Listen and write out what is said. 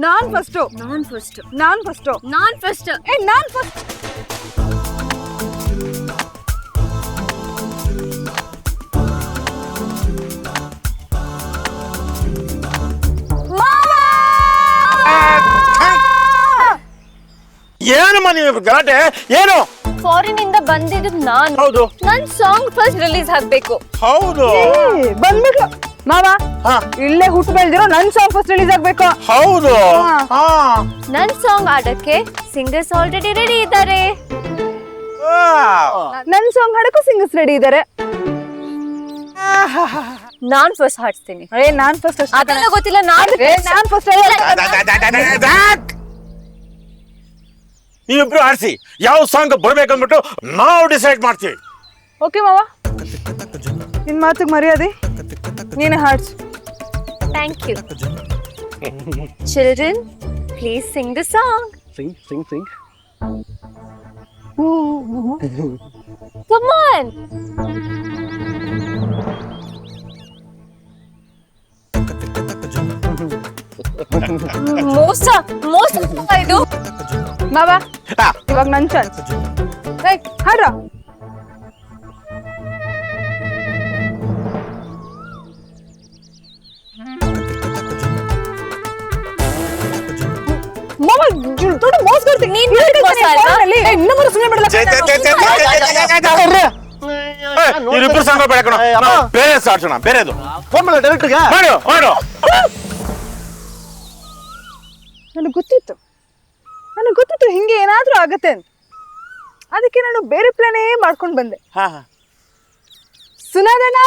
ನಾನ್ first ನಾನ್ first ನಾನ್ first ನಾನ್ first ನಾನ್ first ಏನಮ್ಮ ನೀವು ಗಲಾಟೆ ಏನು? ಫಾರಿನ್ ಇಂದ ಬಂದಿದ್ದು ನಾನು. ಹೌದು. ನನ್ ಸಾಂಗ್ ಫಸ್ಟ್ ರಿಲೀಸ್ ಆಗ್ಬೇಕು. ಹೌದು. ಬಂದ್ಬಿಟ್ಲು ಮಾವ. ಹಾ. ಇಲ್ಲೇ ಹುಟ್ಟು ಬೆಳೆದಿರೋ ನನ್ ಸಾಂಗ್ ಫಸ್ಟ್ ರಿಲೀಸ್ ಆಗ್ಬೇಕು. ಹೌದು. ಹಾ. ನನ್ ಸಾಂಗ್ ಆಡಕ್ಕೆ ಸಿಂಗರ್ಸ್ ಆಲ್ರೆಡಿ ರೆಡಿ ಇದ್ದಾರೆ. ನನ್ ಸಾಂಗ್ ಹಾಡಕ್ಕೂ ಸಿಂಗರ್ಸ್ ರೆಡಿ ಇದ್ದಾರೆ. ನಾನ್ ಫಸ್ಟ್ ಹಾಡ್ತೀನಿ. ನಾನ್ ಫಸ್ಟ್ ಅದೆಲ್ಲ ಗೊತ್ತಿಲ್ಲ. ನಾನ್ ಫಸ್ಟ್ ನೀವಿಬ್ರು ಆಡ್ಸಿ ಯಾವ ಸಾಂಗ್ ಬರ್ಬೇಕಂದ್ಬಿಟ್ಟು ನಾವು ಡಿಸೈಡ್ ಮಾಡ್ತೀವಿ. ಓಕೆ ಮಾವ, ನಿನ್ ಮಾತಿಗೆ ಮರ್ಯಾದೆ, ನೀನೇ ಹಾಡ್ಸು. Thank you. Children, please sing the song. Sing. Come on. ಮೋಸ ಇದು. ಮಾವ, ಇವಾಗ ನನ್ ಚಾನ್ಸ್. ಹಾಡ್ರ. ಮಾವ ದೊಡ್ಡ ಮೋಸ ಮಾಡ್ತೀನಿ. ನೀನ್ ಮೋಸ ಅಲ್ವಾ? ಇನ್ನೊಬ್ಬರು ಸುಮ್ಮನೆ ಬಿಡಲ್ಲ. ಇವ್ರಿಬ್ರು ಸಾಂಗ್ ಬೇಡ ಕಣ, ಬೇರೆ ಆಡ್ಸೋಣ. ಬೇರೆದು ಫೋನ್ ಮಾಡಿ ಡೈರೆಕ್ಟ್ಗೆ ಮಾಡು ಮಾಡು. ನನಗೆ ಗೊತ್ತಿತ್ತು ಹಿಂಗೆ ಏನಾದ್ರೂ ಆಗತ್ತೆ ಅಂತ. ಅದಕ್ಕೆ ನಾನು ಬೇರೆ ಪ್ಲಾನೇ ಮಾಡ್ಕೊಂಡು ಬಂದೆ. ಹಾ. ಸುನಾದಣ್ಣ